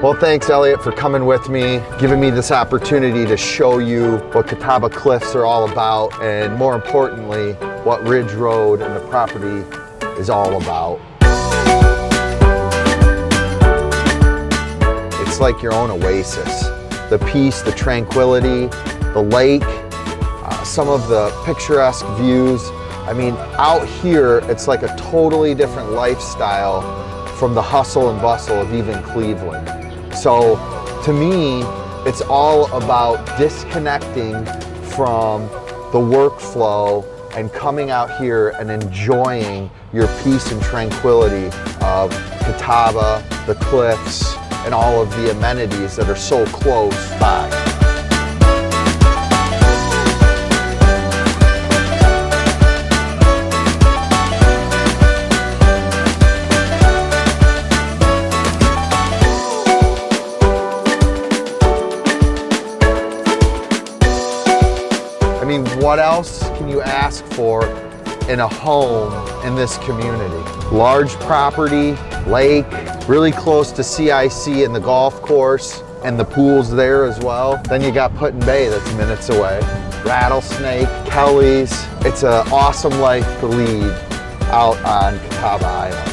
Well, thanks Elliot for coming with me, giving me this opportunity to show you what Catawba Cliffs are all about, and more importantly, what Ridge Road and the property is all about. It's like your own oasis. The peace, the tranquility, the lake, some of the picturesque views. I mean, out here, it's like a totally different lifestyle from the hustle and bustle of even Cleveland. So to me, it's all about disconnecting from the workflow and coming out here and enjoying your peace and tranquility of Catawba, the cliffs, and all of the amenities that are so close by. I mean, what else can you ask for in a home in this community? Large property, lake, really close to CIC and the golf course, and the pool's there as well. Then you got Put-in-Bay that's minutes away. Rattlesnake, Kelly's. It's an awesome life to lead out on Catawba Island.